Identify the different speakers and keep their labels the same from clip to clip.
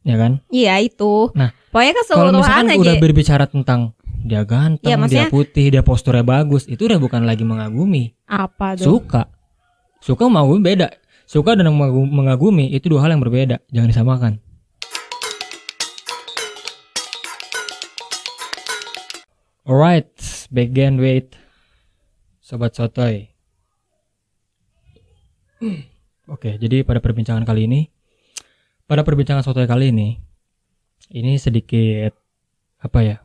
Speaker 1: ya kan?
Speaker 2: Iya itu.
Speaker 1: Nah,
Speaker 2: pokoknya
Speaker 1: kalau misalkan
Speaker 2: keseluruhan aja.
Speaker 1: udah berbicara tentang dia ganteng,
Speaker 2: Ya,
Speaker 1: dia
Speaker 2: maksudnya-
Speaker 1: putih, dia posturnya bagus, itu udah bukan lagi mengagumi.
Speaker 2: Apa tuh?
Speaker 1: Suka mengagumi beda. Suka dan mengagumi itu dua hal yang berbeda, jangan disamakan. Alright, begin with Sobat Sotoy. Oke, jadi pada perbincangan Sotoy kali ini sedikit apa ya?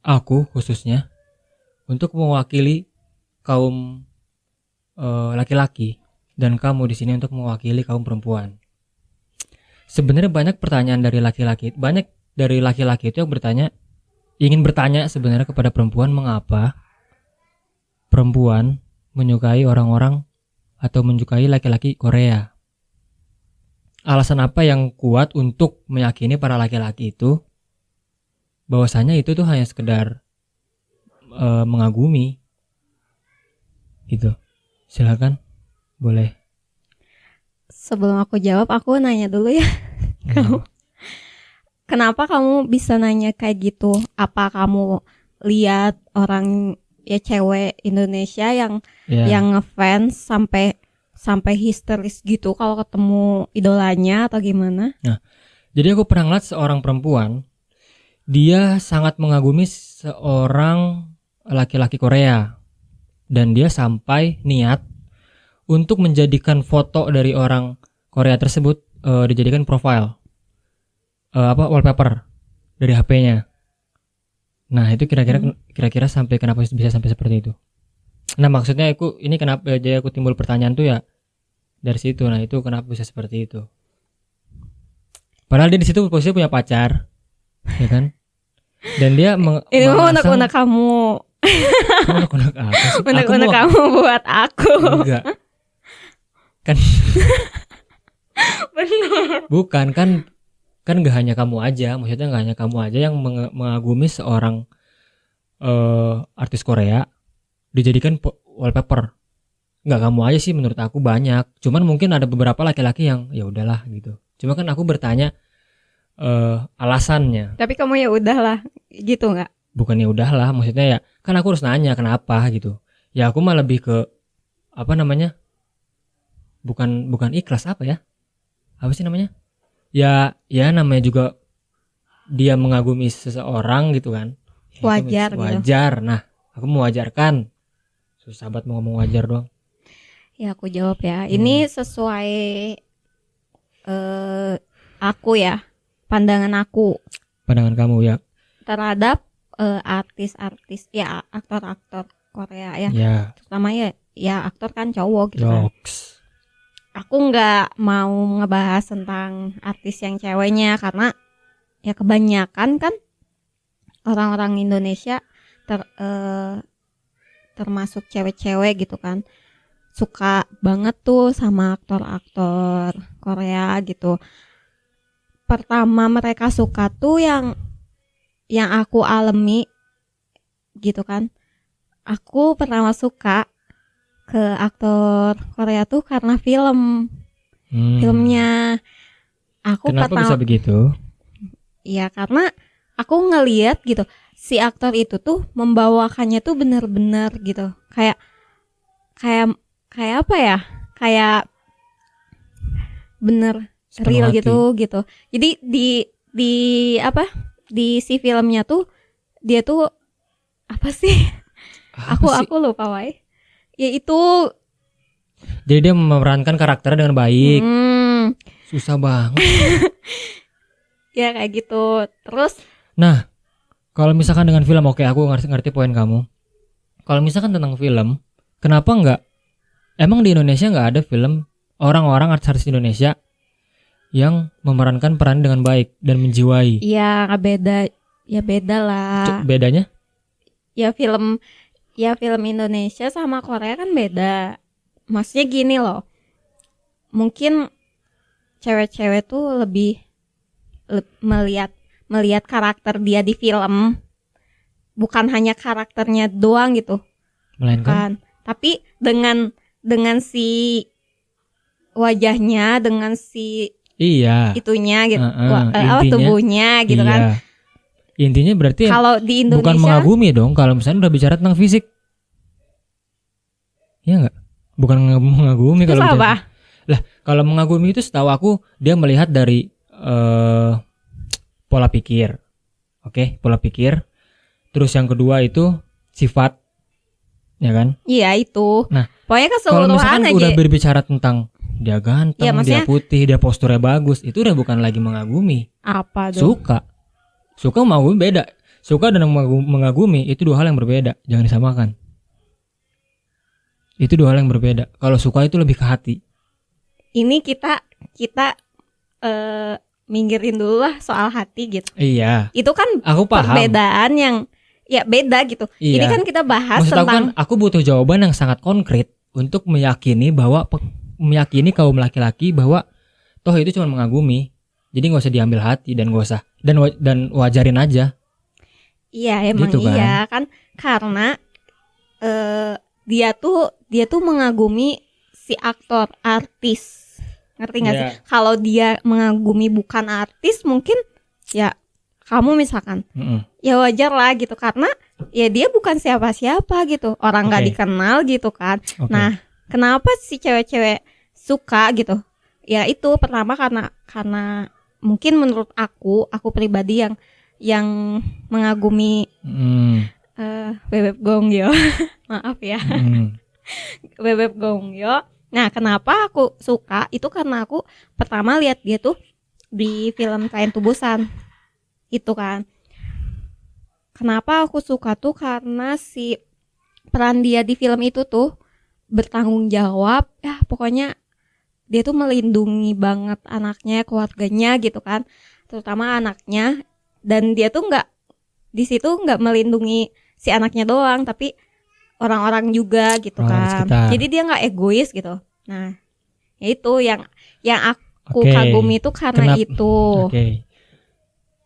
Speaker 1: Aku khususnya untuk mewakili kaum laki-laki dan kamu di sini untuk mewakili kaum perempuan. Sebenarnya banyak pertanyaan dari laki-laki itu yang ingin bertanya sebenarnya kepada perempuan, mengapa perempuan menyukai orang-orang atau menyukai laki-laki Korea. Alasan apa yang kuat untuk meyakini para laki-laki itu bahwasanya itu tuh hanya sekedar mengagumi gitu. Silakan, boleh.
Speaker 2: Sebelum aku jawab, aku nanya dulu ya. Kamu kenapa kamu bisa nanya kayak gitu? Apa kamu lihat orang ya cewek Indonesia yang ngefans sampai histeris gitu kalau ketemu idolanya atau gimana?
Speaker 1: Nah, jadi aku pernah ngeliat seorang perempuan, dia sangat mengagumi seorang laki-laki Korea dan dia sampai niat untuk menjadikan foto dari orang Korea tersebut dijadikan profile. Wallpaper dari HP-nya. Nah, itu kira-kira sampai kenapa bisa sampai seperti itu. Nah, maksudnya ini kenapa aja aku timbul pertanyaan tuh ya dari situ. Nah, itu kenapa bisa seperti itu. Padahal dia di situ posisinya punya pacar, ya kan? Dan dia
Speaker 2: ini mau unek-unek kamu.
Speaker 1: Unek-unek apa sih?
Speaker 2: Unek-unek kamu buat aku.
Speaker 1: Enggak. Kan
Speaker 2: Benar.
Speaker 1: bukan kan gak hanya kamu aja, maksudnya gak hanya kamu aja yang mengagumi seorang artis Korea dijadikan wallpaper. Gak kamu aja sih, menurut aku banyak. Cuman mungkin ada beberapa laki-laki yang ya udahlah gitu. Cuma kan aku bertanya alasannya.
Speaker 2: Tapi kamu ya udahlah gitu nggak?
Speaker 1: Bukan ya udahlah, maksudnya ya kan aku harus nanya kenapa gitu. Ya aku mah lebih ke apa namanya? Bukan ikhlas apa ya? Apa sih namanya? Ya namanya juga dia mengagumi seseorang gitu kan.
Speaker 2: Wajar gitu.
Speaker 1: Wajar. Nah, aku mewajarkan. Susah banget mau ngomong wajar doang.
Speaker 2: Ya aku jawab ya. Ini sesuai aku ya, pandangan aku.
Speaker 1: Pandangan kamu ya.
Speaker 2: Terhadap artis-artis ya, aktor-aktor Korea ya.
Speaker 1: Ya.
Speaker 2: Terutama ya aktor kan cowok gitu kan.
Speaker 1: Jokes.
Speaker 2: Aku nggak mau ngebahas tentang artis yang ceweknya karena ya kebanyakan kan orang-orang Indonesia termasuk cewek-cewek gitu kan suka banget tuh sama aktor-aktor Korea gitu. Pertama mereka suka tuh yang aku alami gitu kan. Aku pertama suka ke aktor Korea tuh karena filmnya. Aku
Speaker 1: Kenapa bisa begitu?
Speaker 2: Ya karena aku ngeliat gitu si aktor itu tuh membawakannya tuh benar-benar gitu kayak apa ya, kayak bener real gitu. Jadi di apa di si filmnya tuh dia tuh apa sih? Aku lupa wae. Ya itu.
Speaker 1: Jadi dia memerankan karakternya dengan baik. Susah banget.
Speaker 2: Ya kayak gitu. Terus
Speaker 1: nah, kalau misalkan dengan film, oke, aku ngerti poin kamu. Kalau misalkan tentang film, kenapa enggak? Emang di Indonesia enggak ada film orang-orang artis Indonesia yang memerankan peran dengan baik dan menjiwai?
Speaker 2: Ya beda. Ya beda lah.
Speaker 1: Bedanya?
Speaker 2: Ya film Indonesia sama Korea kan beda. Maksudnya gini loh. Mungkin cewek-cewek tuh lebih melihat karakter dia di film, bukan hanya karakternya doang gitu.
Speaker 1: Melainkan
Speaker 2: tapi dengan si wajahnya, dengan si
Speaker 1: Iya.
Speaker 2: itunya gitu,
Speaker 1: Intinya
Speaker 2: tubuhnya gitu
Speaker 1: iya.
Speaker 2: kan.
Speaker 1: Intinya berarti
Speaker 2: Kalau di
Speaker 1: bukan
Speaker 2: Indonesia
Speaker 1: mengagumi dong kalau misalnya udah bicara tentang fisik. Iya enggak? Bukan mengagumi
Speaker 2: terus
Speaker 1: kalau bicara.
Speaker 2: apa?
Speaker 1: Lah, kalau mengagumi itu setahu aku dia melihat dari pola pikir. Oke, pola pikir. Terus yang kedua itu sifat, ya kan?
Speaker 2: Iya itu.
Speaker 1: Nah,
Speaker 2: Pokoknya
Speaker 1: kalau misalkan
Speaker 2: keseluruhan aja.
Speaker 1: udah berbicara tentang dia
Speaker 2: Ya,
Speaker 1: ganteng, dia
Speaker 2: maksudnya
Speaker 1: putih, dia posturnya bagus, itu udah bukan lagi mengagumi.
Speaker 2: apa tuh?
Speaker 1: Suka mengagumi beda. Suka dan mengagumi itu dua hal yang berbeda. Jangan disamakan. Itu dua hal yang berbeda. Kalau suka itu lebih ke hati.
Speaker 2: Ini kita minggirin dulu lah soal hati gitu.
Speaker 1: Iya.
Speaker 2: Itu kan
Speaker 1: Aku paham.
Speaker 2: perbedaan yang ya beda gitu.
Speaker 1: Iya.
Speaker 2: Ini kan kita bahas
Speaker 1: Maksud aku kan,
Speaker 2: tentang
Speaker 1: aku butuh jawaban yang sangat konkret untuk meyakini kaum laki-laki bahwa toh itu cuma mengagumi. Jadi nggak usah diambil hati dan nggak usah dan wajarin aja.
Speaker 2: iya emang
Speaker 1: Gitu kan?
Speaker 2: iya kan karena dia tuh mengagumi si aktor artis. Ngerti nggak sih?
Speaker 1: Iya.
Speaker 2: Kalau dia mengagumi bukan artis mungkin ya kamu misalkan ya wajar lah gitu karena ya dia bukan siapa-siapa gitu. Orang nggak
Speaker 1: Oke.
Speaker 2: dikenal gitu kan.
Speaker 1: Oke.
Speaker 2: Nah, kenapa si cewek-cewek suka gitu? Ya itu pertama karena mungkin menurut aku pribadi yang mengagumi Bebek Gongyo. Maaf ya. Bebek Gongyo. Nah, kenapa aku suka? Itu karena aku pertama lihat dia tuh di film Train to Busan. Itu kan. Kenapa aku suka tuh karena si peran dia di film itu tuh bertanggung jawab. Ya, pokoknya dia tuh melindungi banget anaknya, keluarganya gitu kan. Terutama anaknya, dan dia tuh di situ nggak melindungi si anaknya doang, tapi orang-orang juga gitu
Speaker 1: Orang
Speaker 2: kan.
Speaker 1: sekitar.
Speaker 2: Jadi dia nggak egois gitu. Nah, ya itu yang aku
Speaker 1: Oke.
Speaker 2: kagumi itu karena itu.
Speaker 1: Oke.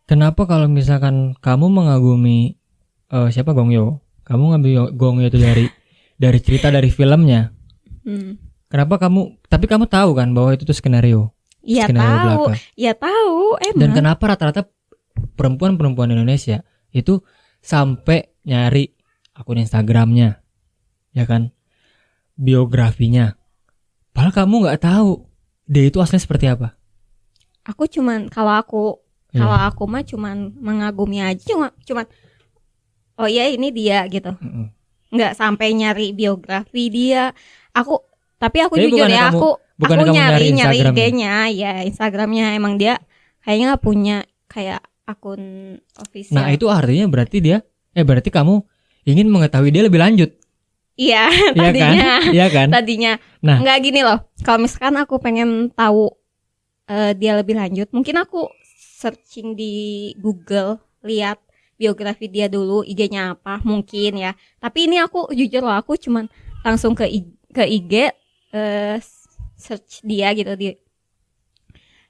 Speaker 1: Kenapa kalau misalkan kamu mengagumi siapa Gongyo? Kamu ngambil Gongyo itu dari cerita dari filmnya. Kenapa tapi kamu tahu kan bahwa itu tuh skenario?
Speaker 2: Iya
Speaker 1: Skenario
Speaker 2: tahu.
Speaker 1: belaka.
Speaker 2: Ya tahu emang.
Speaker 1: Dan kenapa rata-rata perempuan Indonesia itu sampai nyari akun Instagramnya, ya kan, biografinya, padahal kamu nggak tahu dia itu aslinya seperti apa.
Speaker 2: Aku kalau aku mah cuman mengagumi aja, cuman oh iya ini dia gitu. Nggak sampai nyari biografi dia. Tapi aku
Speaker 1: Jadi
Speaker 2: jujur ya, aku
Speaker 1: kamu
Speaker 2: nyari
Speaker 1: Instagramnya.
Speaker 2: IG-nya, ya Instagramnya emang dia kayaknya nggak punya kayak akun official.
Speaker 1: Nah itu artinya berarti kamu ingin mengetahui dia lebih lanjut.
Speaker 2: Iya,
Speaker 1: Iya kan?
Speaker 2: tadinya.
Speaker 1: Nah,
Speaker 2: nggak gini loh. Kalau misalkan aku pengen tahu dia lebih lanjut, mungkin aku searching di Google, lihat biografi dia dulu, IG-nya apa, mungkin ya. Tapi ini aku jujur loh, aku cuman langsung ke IG, search dia gitu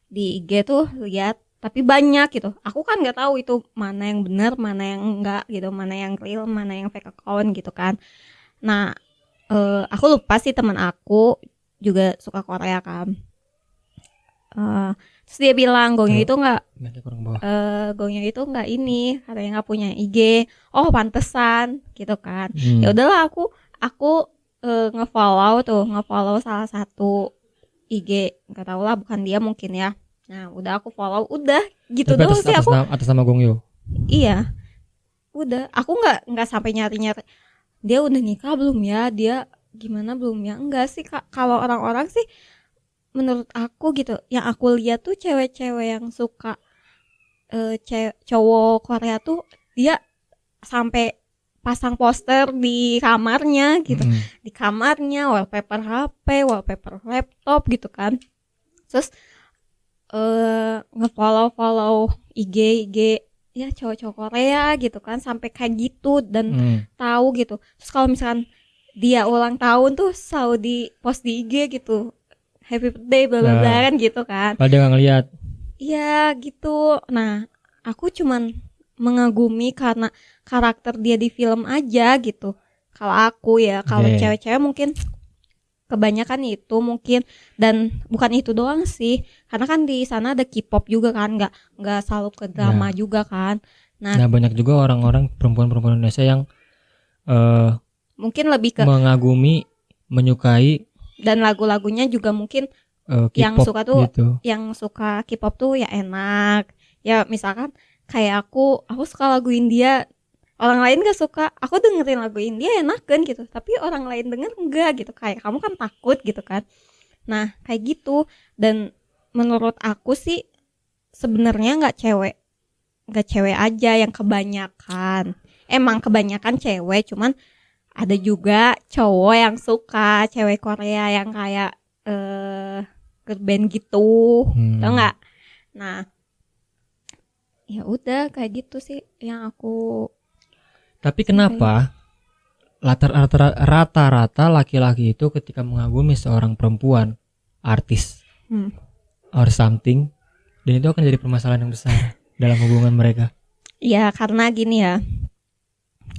Speaker 2: di IG tuh lihat, tapi banyak gitu. Aku kan nggak tahu itu mana yang benar, mana yang enggak gitu, mana yang real, mana yang fake account gitu kan. Nah, aku lupa sih, teman aku juga suka Korea kan. Terus dia bilang Gongyo itu nggak ini, katanya nggak punya IG. Oh pantesan gitu kan. Ya udahlah, aku ngefollow salah satu IG, nggak tahu lah, bukan dia mungkin ya. Nah udah aku follow, udah gitu doang sih aku.
Speaker 1: Atas nama Gongyo.
Speaker 2: Iya, udah. Aku nggak sampai nyari dia udah nikah belum ya, dia gimana belum ya, enggak sih Kak. Kalau orang-orang sih menurut aku gitu, yang aku lihat tuh cewek-cewek yang suka cowok Korea tuh dia sampai pasang poster di kamarnya gitu. Di kamarnya, wallpaper HP, wallpaper laptop gitu kan. Terus nge-follow IG ya cowok-cowok Korea gitu kan, sampai kayak gitu dan tahu gitu. Terus kalau misalkan dia ulang tahun tuh selalu di post di IG gitu, happy birthday bla bla bla kan gitu kan.
Speaker 1: Padahal nggak ngeliat.
Speaker 2: Iya gitu. Nah aku cuman mengagumi karena karakter dia di film aja gitu. Kalau aku ya, kalau cewek-cewek mungkin kebanyakan itu mungkin, dan bukan itu doang sih, karena kan di sana ada K-pop juga kan, nggak selalu ke drama juga kan. Nah,
Speaker 1: banyak juga orang-orang perempuan-perempuan Indonesia yang
Speaker 2: mungkin lebih ke
Speaker 1: mengagumi, menyukai
Speaker 2: dan lagu-lagunya juga mungkin yang
Speaker 1: K-pop
Speaker 2: suka tuh
Speaker 1: gitu.
Speaker 2: yang suka K-pop tuh ya enak. Ya misalkan kayak aku suka lagu India, orang lain gak suka, aku dengerin lagu India enak kan gitu, tapi orang lain denger enggak gitu, kayak kamu kan takut gitu kan. Nah kayak gitu. Dan menurut aku sih sebenarnya nggak cewek aja yang kebanyakan, emang kebanyakan cewek, cuman ada juga cowok yang suka cewek Korea yang kayak girl band gitu, tau nggak? Nah ya udah kayak gitu sih yang aku.
Speaker 1: Tapi kenapa rata-rata laki-laki itu ketika mengagumi seorang perempuan artis or something, dan itu akan jadi permasalahan yang besar dalam hubungan mereka?
Speaker 2: Ya karena gini ya,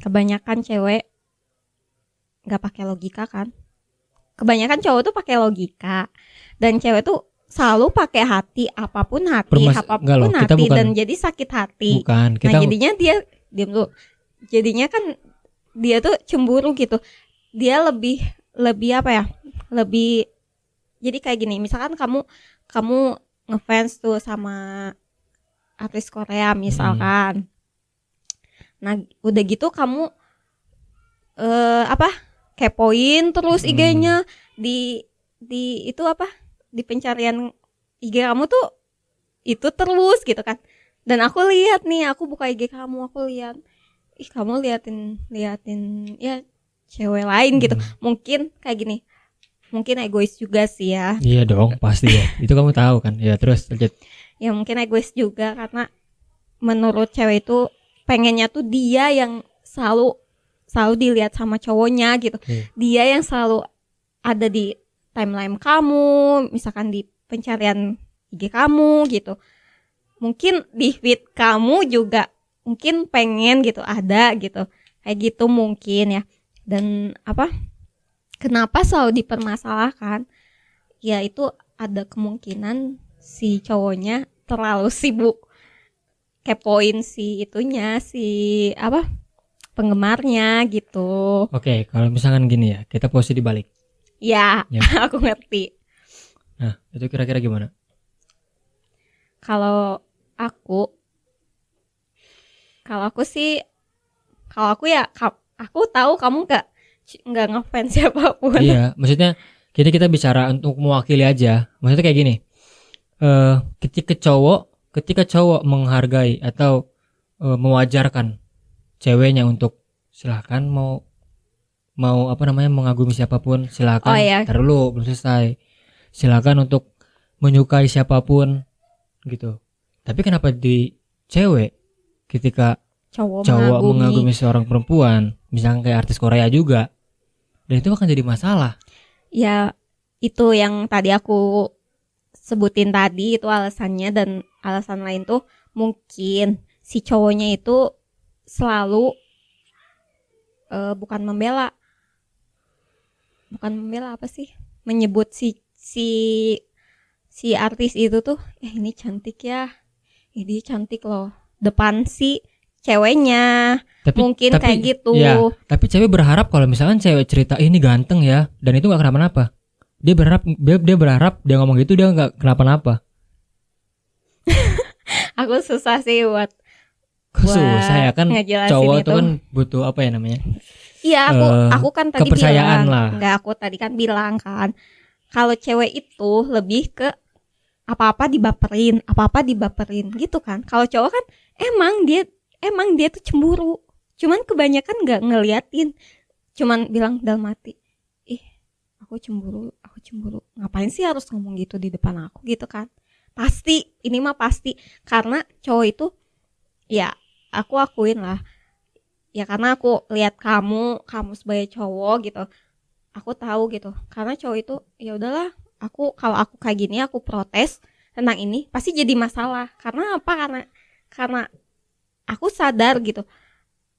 Speaker 2: kebanyakan cewek nggak pakai logika kan, kebanyakan cowok tuh pakai logika, dan cewek tuh selalu pakai hati, apapun hati, dan jadi sakit hati.
Speaker 1: Bukan,
Speaker 2: nah jadinya dia diam dulu, jadinya kan dia tuh cemburu gitu, dia lebih apa ya, lebih jadi kayak gini, misalkan kamu ngefans tuh sama artis Korea misalkan. Nah udah gitu kamu kepoin terus IG-nya, di itu apa, di pencarian IG kamu tuh itu terus gitu kan. Dan aku lihat nih, aku buka IG kamu, aku lihat, ih kamu liatin ya cewek lain gitu. Mungkin kayak gini, mungkin egois juga sih ya.
Speaker 1: Iya dong, pasti ya. Itu kamu tahu kan. Ya terus lanjut.
Speaker 2: Ya mungkin egois juga, karena menurut cewek itu pengennya tuh dia yang selalu dilihat sama cowoknya gitu. Dia yang selalu ada di timeline kamu, misalkan di pencarian IG kamu gitu. Mungkin di feed kamu juga mungkin pengen gitu ada gitu. Kayak gitu mungkin ya. Dan kenapa selalu dipermasalahkan? Ya itu ada kemungkinan si cowoknya terlalu sibuk kepoin si itunya, si penggemarnya gitu.
Speaker 1: Oke, kalau misalkan gini ya, kita posisi dibalik.
Speaker 2: Ya. Aku ngerti.
Speaker 1: Nah, itu kira-kira gimana?
Speaker 2: Kalau aku sih, aku tahu kamu nggak ngefans siapapun.
Speaker 1: Iya, maksudnya kita bicara untuk mewakili aja. Maksudnya kayak gini, ketika cowok menghargai atau mewajarkan ceweknya untuk silakan mau mengagumi siapapun, silakan. Ntar dulu, belum selesai. Silakan untuk menyukai siapapun gitu. Tapi kenapa di cewek ketika cowok mengagumi seorang perempuan, misalnya kayak artis Korea juga, dan itu akan jadi masalah?
Speaker 2: Ya itu yang tadi aku sebutin tadi, itu alasannya. Dan alasan lain tuh mungkin si cowoknya itu selalu bukan membela apa sih, menyebut si artis itu tuh, ini cantik ya, ini cantik loh, depan si ceweknya. Mungkin kayak gitu
Speaker 1: ya, tapi cewek berharap kalau misalkan cewek cerita ini ganteng ya, dan itu gak kenapa-napa, dia berharap dia ngomong gitu dia gak kenapa-napa.
Speaker 2: Aku susah sih buat
Speaker 1: susah ya kan, cowok itu kan butuh apa ya namanya?
Speaker 2: Iya, aku kan tadi
Speaker 1: kepercayaan
Speaker 2: bilang
Speaker 1: lah.
Speaker 2: Enggak, aku tadi kan bilang kan, kalau cewek itu lebih ke apa-apa dibaperin gitu kan. Kalau cowok kan emang dia tuh cemburu, cuman kebanyakan nggak ngeliatin, cuman bilang dalam hati, ih aku cemburu, ngapain sih harus ngomong gitu di depan aku gitu kan. Pasti, ini mah pasti, karena cowok itu, ya aku akuin lah ya, karena aku lihat kamu sebagai cowok gitu, aku tahu gitu, karena cowok itu ya udahlah, kalau aku kayak gini, aku protes tentang ini pasti jadi masalah. Karena apa? Karena aku sadar gitu,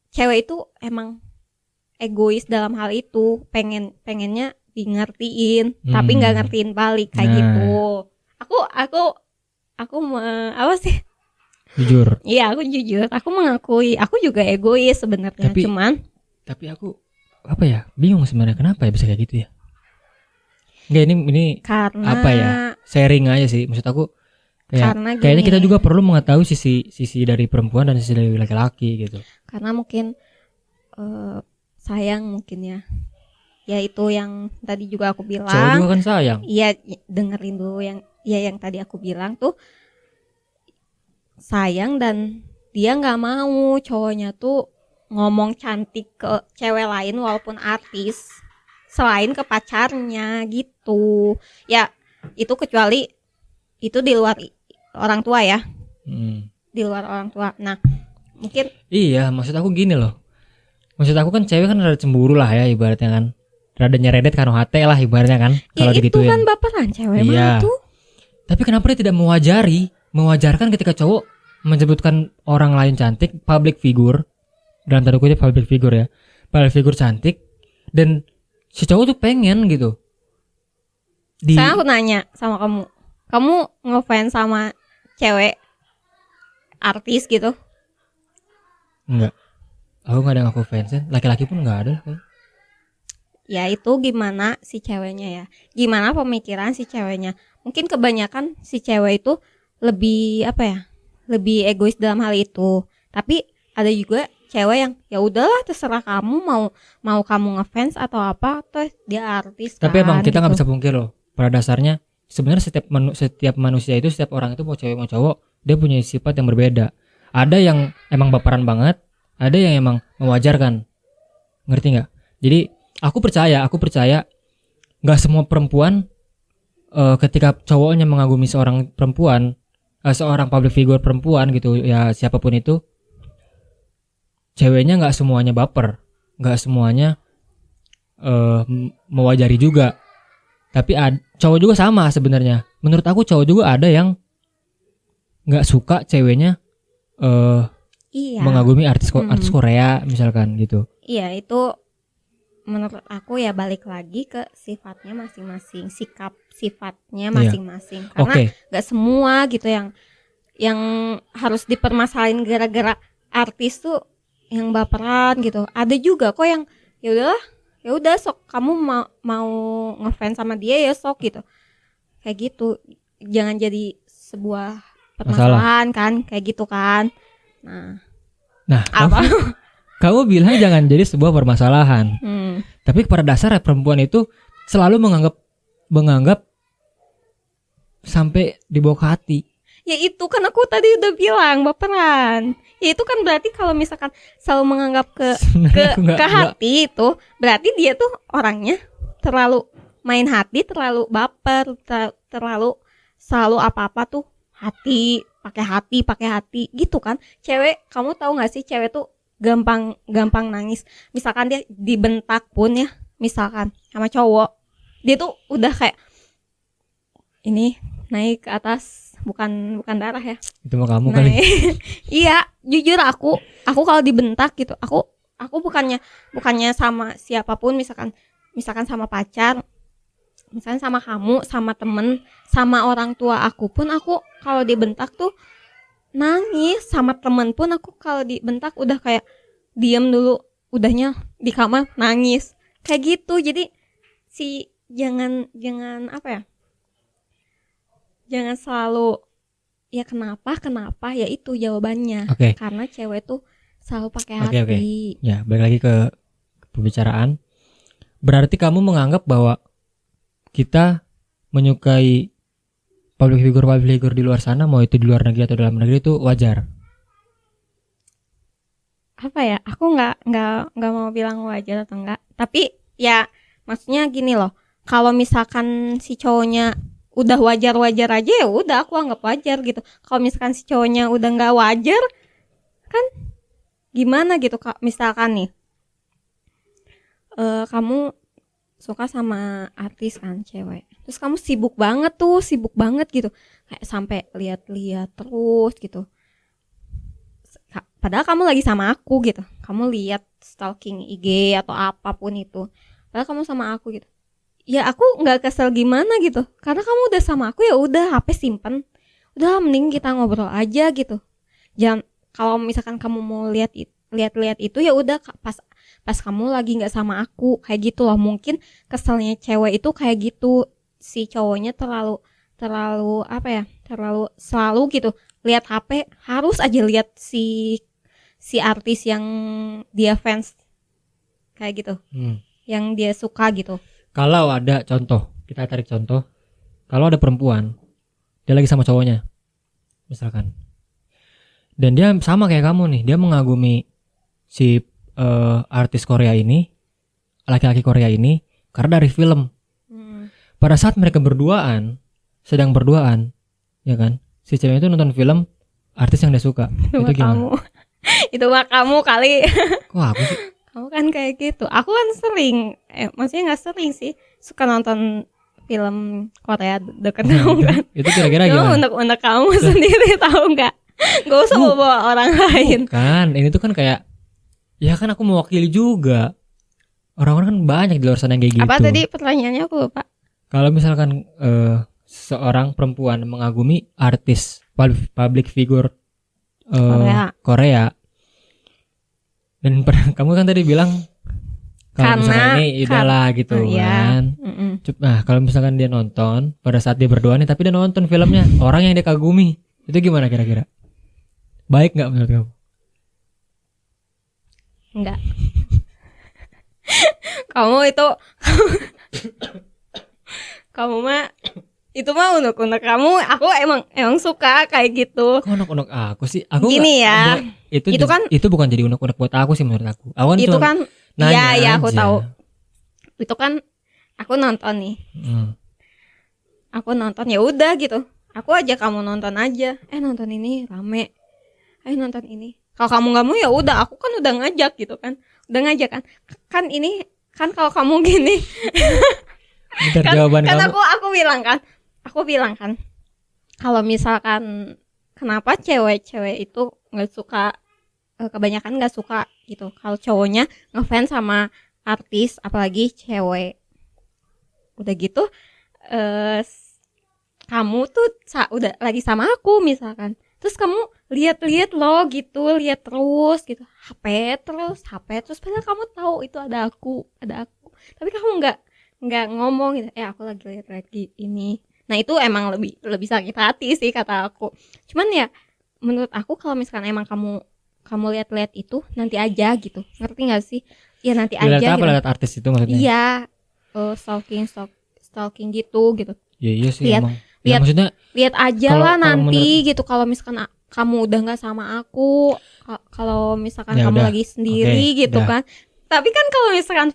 Speaker 2: cewek itu emang egois dalam hal itu, pengennya ngertiin tapi nggak ngertiin balik kayak
Speaker 1: Nah.
Speaker 2: gitu. Aku apa sih?
Speaker 1: Jujur.
Speaker 2: Iya, aku jujur. Aku mengakui aku juga egois sebenarnya.
Speaker 1: Tapi-
Speaker 2: Cuman
Speaker 1: aku apa ya, bingung sebenarnya kenapa ya bisa kayak gitu ya. Enggak, ini
Speaker 2: karena
Speaker 1: apa ya, sharing aja sih. Maksud aku
Speaker 2: Karena
Speaker 1: kayaknya
Speaker 2: gini.
Speaker 1: kita juga perlu mengetahui sisi dari perempuan dan sisi dari laki-laki gitu.
Speaker 2: Karena mungkin sayang mungkin ya. Ya itu yang tadi juga aku bilang.
Speaker 1: Cowok juga kan sayang.
Speaker 2: Iya, dengerin dulu yang tadi aku bilang tuh sayang dan dia nggak mau cowoknya tuh ngomong cantik ke cewek lain walaupun artis selain ke pacarnya gitu. Ya itu kecuali itu di luar orang tua ya, di luar orang tua. Nah mungkin
Speaker 1: Iya, maksud aku gini loh. Maksud aku kan cewek kan rada cemburu lah ya ibaratnya kan. Rada nyeredet kan hati lah ibaratnya kan.
Speaker 2: ya
Speaker 1: Kalau
Speaker 2: itu
Speaker 1: digituin.
Speaker 2: kan baperan cewek
Speaker 1: Iya.
Speaker 2: mah tuh.
Speaker 1: Tapi kenapa dia tidak mewajarkan ketika cowok menyebutkan orang lain cantik, public figure, dalam tanda kutip public figure ya, public figure cantik, dan si cowok tuh pengen gitu.
Speaker 2: Sekarang aku nanya sama kamu ngefans sama cewek artis gitu?
Speaker 1: Enggak, aku nggak ada yang aku fansin, laki-laki pun nggak ada lah kayaknya.
Speaker 2: Ya itu gimana si ceweknya ya, gimana pemikiran si ceweknya. Mungkin kebanyakan si cewek itu lebih apa ya, lebih egois dalam hal itu. Tapi ada juga cewek yang ya udahlah terserah kamu mau kamu ngefans atau apa, toh dia artis kan.
Speaker 1: Tapi emang kita nggak
Speaker 2: gitu.
Speaker 1: bisa pungkir loh, pada dasarnya sebenarnya setiap manusia itu, setiap orang itu mau cewek mau cowok, dia punya sifat yang berbeda. Ada yang emang baperan banget, ada yang emang mewajarkan, ngerti nggak? Jadi aku percaya nggak semua perempuan ketika cowoknya mengagumi seorang perempuan, seorang public figure perempuan gitu ya, siapapun itu, ceweknya nggak semuanya baper, nggak semuanya mewajari juga. Tapi cowok juga sama sebenarnya. Menurut aku cowok juga ada yang nggak suka ceweknya
Speaker 2: Iya.
Speaker 1: mengagumi artis Korea misalkan gitu.
Speaker 2: Iya itu menurut aku ya balik lagi ke sifatnya masing-masing, sikap sifatnya masing-masing. Karena
Speaker 1: Oke.
Speaker 2: nggak semua gitu yang harus dipermasalahin gara-gara artis tuh yang baperan gitu. Ada juga kok yang ya udah sok kamu mau ngefans sama dia ya sok gitu. Kayak gitu. Jangan jadi sebuah permasalahan kan, kayak gitu kan. Nah, apa?
Speaker 1: Kamu bilang jangan jadi sebuah permasalahan. Tapi pada dasarnya perempuan itu selalu menganggap sampai dibawa ke hati.
Speaker 2: Ya itu kan aku tadi udah bilang baperan. Ya itu kan berarti kalau misalkan selalu menganggap ke hati itu berarti dia tuh orangnya terlalu main hati, terlalu baper, terlalu selalu apa-apa tuh hati, pakai hati gitu kan. Cewek, kamu tahu nggak sih cewek tuh gampang nangis. Misalkan dia dibentak pun ya, misalkan sama cowok, dia tuh udah kayak ini naik ke atas, bukan darah ya.
Speaker 1: Itu mah kamu kali.
Speaker 2: Iya, jujur aku kalau dibentak gitu, aku bukannya sama siapapun, misalkan sama pacar, misalkan sama kamu, sama temen, sama orang tua aku pun, aku kalau dibentak tuh nangis. Sama temen pun aku kalau dibentak udah kayak diem dulu, udahnya di kamar nangis kayak gitu. Jadi jangan apa ya, jangan selalu ya kenapa ya itu jawabannya. Karena cewek tuh selalu pakai hati.
Speaker 1: Ya, balik lagi ke pembicaraan. Berarti kamu menganggap bahwa kita menyukai public figure di luar sana, mau itu di luar negeri atau dalam negeri, itu wajar.
Speaker 2: Apa ya? Aku nggak mau bilang wajar atau enggak. Tapi ya maksudnya gini loh. Kalau misalkan si cowoknya udah wajar aja ya udah aku anggap wajar gitu. Kalau misalkan si cowoknya udah nggak wajar, kan gimana gitu kak? Misalkan nih, kamu suka sama artis kan cewek, terus kamu sibuk banget gitu, kayak sampai lihat-lihat terus gitu. Padahal kamu lagi sama aku gitu, kamu lihat stalking IG atau apapun itu, padahal kamu sama aku gitu. ya aku nggak kesel gimana gitu. Karena kamu udah sama aku, ya udah HP simpen. Udah mending kita ngobrol aja gitu. Jangan, kalau misalkan kamu mau lihat-lihat itu ya udah pas kamu lagi nggak sama aku, kayak gitu loh. Mungkin keselnya cewek itu kayak gitu, si cowoknya terlalu terlalu apa ya, terlalu selalu gitu lihat HP, harus aja lihat si artis yang dia fans kayak gitu, yang dia suka gitu.
Speaker 1: Kalau ada contoh, kita tarik contoh, kalau ada perempuan dia lagi sama cowoknya misalkan, dan dia sama kayak kamu nih, dia mengagumi si artis Korea ini, laki-laki Korea ini karena dari film. Pada saat mereka sedang berduaan, ya kan, si cewek itu nonton film artis yang dia suka. Itu gimana?
Speaker 2: Kamu itu mah kamu kali.
Speaker 1: Kok aku sih?
Speaker 2: Kamu kan kayak gitu. Aku kan sering, maksudnya nggak sering sih, suka nonton film Korea deket kamu kan.
Speaker 1: Itu kira-kira
Speaker 2: Cuma
Speaker 1: gimana?
Speaker 2: unek kamu sendiri, tahu nggak? Gak usah bawa orang lain.
Speaker 1: Kan, ini tuh kan kayak, ya kan aku mewakili juga. Orang-orang kan banyak di luar sana yang kayak gitu.
Speaker 2: Apa tadi pertanyaannya, aku lupa.
Speaker 1: Kalau misalkan seorang perempuan mengagumi artis public figure Korea. Dan kamu kan tadi bilang kalau misalkan ini idola gitu kan. Nah, kalau misalkan dia nonton pada saat dia berduaan nih, tapi dia nonton filmnya orang yang dia kagumi, itu gimana kira-kira? Baik nggak menurut kamu?
Speaker 2: Enggak. Kamu itu kamu mah itu mah unek-unek kamu. Aku emang suka kayak gitu.
Speaker 1: Kok unek-unek aku sih? Aku
Speaker 2: gini ya.
Speaker 1: Itu bukan jadi unek-unek buat aku sih menurut aku. Aku kan
Speaker 2: itu kan
Speaker 1: nanya
Speaker 2: ya aku
Speaker 1: aja.
Speaker 2: tahu. Itu kan aku nonton nih. Aku nonton, ya udah gitu. Aku ajak kamu nonton aja. Nonton ini rame. Ayo nonton ini. Kalau kamu nggak mau ya udah, aku kan udah ngajak gitu kan. Udah ngajak kan. Kan ini kan kalau kamu gini.
Speaker 1: Bentar, jawaban
Speaker 2: kan
Speaker 1: kamu.
Speaker 2: Aku bilang kan. Kalau misalkan kenapa cewek-cewek itu nggak suka, kebanyakan nggak suka gitu. Kalau cowoknya ngefans sama artis, apalagi cewek. Udah gitu, kamu tuh udah lagi sama aku misalkan. Terus kamu lihat-lihat loh gitu, lihat terus gitu, HP terus padahal kamu tahu itu ada aku. Tapi kamu nggak ngomong gitu. Aku lihat lagi ini. Nah, itu emang lebih sakit hati sih kata aku. Cuman ya menurut aku kalau misalkan emang kamu lihat-lihat itu, nanti aja gitu. Ngerti nggak sih? Ya nanti aja
Speaker 1: Lihat apa?
Speaker 2: gitu.
Speaker 1: Lihat artis itu maksudnya?
Speaker 2: Iya, stalking gitu.
Speaker 1: Iya sih
Speaker 2: Lihat-
Speaker 1: emang.
Speaker 2: lihat-
Speaker 1: Ya, maksudnya
Speaker 2: Lihat aja
Speaker 1: Kalau-
Speaker 2: lah
Speaker 1: kalau
Speaker 2: nanti gitu. Kalau misalkan kamu udah nggak sama aku, kalau misalkan
Speaker 1: Ya
Speaker 2: kamu
Speaker 1: udah.
Speaker 2: lagi sendiri
Speaker 1: Oke,
Speaker 2: gitu
Speaker 1: udah.
Speaker 2: kan. Tapi kan kalau misalkan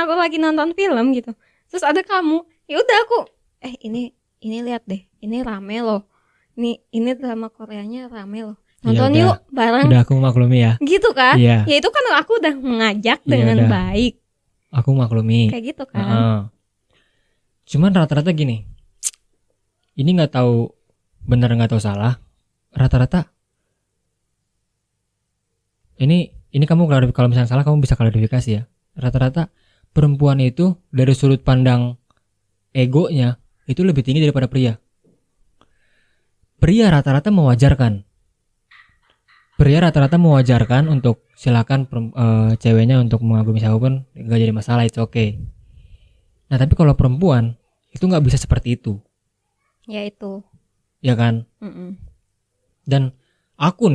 Speaker 2: aku lagi nonton film gitu, terus ada kamu, ya udah aku ini lihat deh, ini rame loh, ini drama Koreanya rame loh, nonton
Speaker 1: Ya
Speaker 2: yuk bareng.
Speaker 1: udah aku maklumi ya.
Speaker 2: Gitu kan.
Speaker 1: Iya.
Speaker 2: Ya itu kan aku udah mengajak
Speaker 1: Iya,
Speaker 2: dengan
Speaker 1: udah.
Speaker 2: baik
Speaker 1: Aku maklumi.
Speaker 2: kayak gitu kan.
Speaker 1: Heeh. Cuman rata-rata gini. Ini nggak tahu benar nggak tahu salah. Rata-rata ini kamu kalau misalnya salah kamu bisa klarifikasi ya. Rata-rata perempuan itu dari sudut pandang egonya itu lebih tinggi daripada pria. Pria rata-rata mewajarkan untuk silakan ceweknya untuk mengagumi siapapun, nggak jadi masalah, itu oke. Nah, tapi kalau perempuan itu nggak bisa seperti itu,
Speaker 2: Ya itu.
Speaker 1: ya kan?
Speaker 2: Mm-mm.
Speaker 1: Dan aku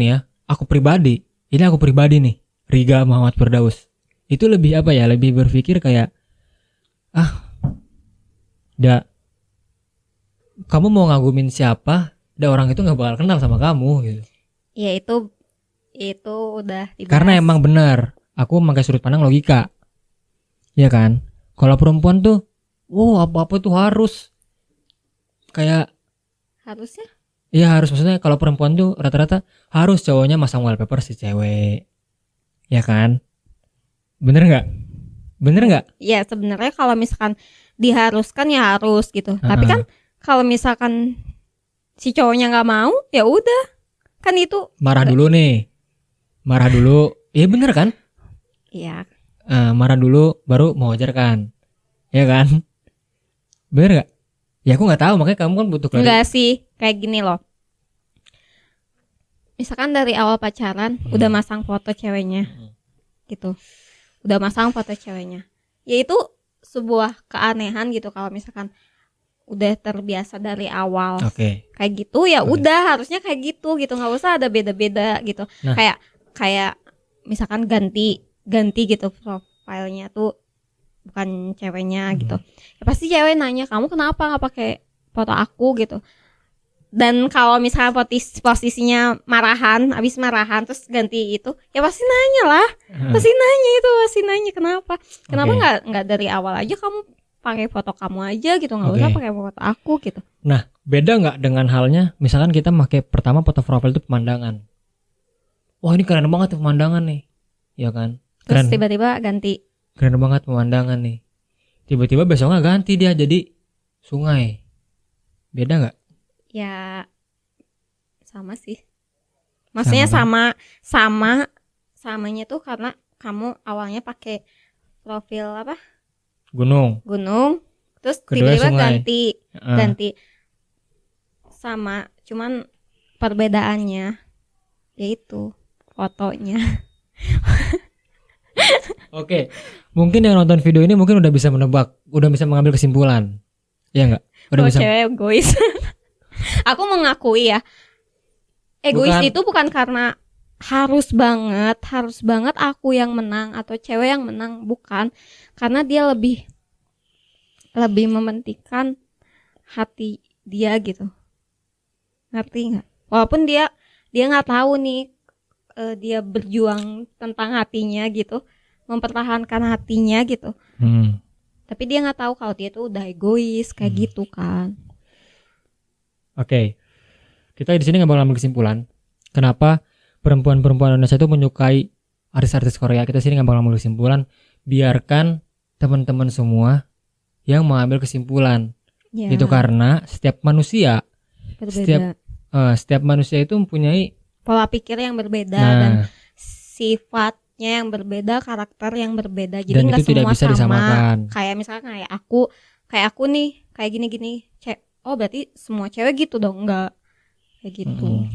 Speaker 1: pribadi nih, Riga Muhammad Firdaus, itu lebih apa ya? Lebih berpikir kayak, kamu mau ngagumin siapa? Orang itu nggak bakal kenal sama kamu gitu.
Speaker 2: Ya itu udah dibahas.
Speaker 1: Karena emang benar, aku pakai sudut pandang logika, ya kan? Kalau perempuan tuh, apa-apa tuh harus kayak,
Speaker 2: harusnya.
Speaker 1: iya harus, maksudnya kalau perempuan tuh rata-rata harus cowoknya masang wallpaper si cewek, ya kan? Bener nggak?
Speaker 2: Ya sebenarnya kalau misalkan diharuskan ya harus gitu. Tapi kan kalau misalkan si cowoknya nggak mau, ya udah, kan itu
Speaker 1: Marah dulu, iya bener kan?
Speaker 2: ya
Speaker 1: Marah dulu baru mewajarkan. ya kan? Bener nggak? Ya aku nggak tahu, makanya kamu kan butuh klarifikasi.
Speaker 2: Enggak sih, kayak gini loh. Misalkan dari awal pacaran udah masang foto ceweknya gitu. Udah masang foto ceweknya. Ya itu sebuah keanehan gitu kalau misalkan udah terbiasa dari awal.
Speaker 1: Oke.
Speaker 2: Kayak gitu ya
Speaker 1: Oke.
Speaker 2: udah harusnya kayak gitu, nggak usah ada beda-beda gitu.
Speaker 1: Nah.
Speaker 2: Kayak misalkan ganti gitu profilnya tuh bukan ceweknya gitu. Ya pasti cewek nanya, kamu kenapa nggak pakai foto aku gitu. Dan kalau misalnya posisinya marahan, abis marahan terus ganti itu, ya pasti nanya lah, pasti nanya kenapa nggak dari awal aja kamu pakai foto kamu aja gitu, nggak usah pakai foto aku gitu.
Speaker 1: Nah, beda nggak dengan halnya misalkan kita pakai pertama foto profil itu pemandangan. Wah, ini keren banget pemandangan nih, ya kan?
Speaker 2: Terus
Speaker 1: Keren,
Speaker 2: tiba-tiba ganti.
Speaker 1: keren banget pemandangan nih. Tiba-tiba besoknya ganti dia jadi sungai. Beda nggak?
Speaker 2: Ya sama sih. Maksudnya samanya tuh karena kamu awalnya pakai profil apa?
Speaker 1: Gunung.
Speaker 2: Terus
Speaker 1: Kedua
Speaker 2: tiba-tiba
Speaker 1: sungai.
Speaker 2: ganti sama, cuman perbedaannya yaitu fotonya.
Speaker 1: Oke. Mungkin yang nonton video ini mungkin udah bisa menebak, udah bisa mengambil kesimpulan. Iya nggak? Udah bisa.
Speaker 2: Cewek egois. Aku mengakui ya, egois itu bukan karena harus banget aku yang menang atau cewek yang menang, bukan, karena dia lebih mementingkan hati dia gitu, ngerti nggak? Walaupun dia nggak tahu nih, dia berjuang tentang hatinya gitu, mempertahankan hatinya gitu, tapi dia nggak tahu kalau dia tuh udah egois kayak gitu kan.
Speaker 1: Oke. Kita di sini nggak bakal ambil kesimpulan kenapa perempuan-perempuan Indonesia itu menyukai artis-artis Korea. Kita sini nggak bakal ambil kesimpulan. Biarkan teman-teman semua yang mengambil kesimpulan.
Speaker 2: Ya,
Speaker 1: Itu karena setiap manusia,
Speaker 2: berbeda.
Speaker 1: setiap manusia itu mempunyai
Speaker 2: pola pikir yang berbeda dan sifatnya yang berbeda, karakter yang berbeda. Jadi nggak semua
Speaker 1: tidak bisa
Speaker 2: sama.
Speaker 1: disamakan.
Speaker 2: Kayak misalnya kayak aku nih, kayak gini-gini. Oh berarti semua cewek gitu dong? Enggak kayak gitu.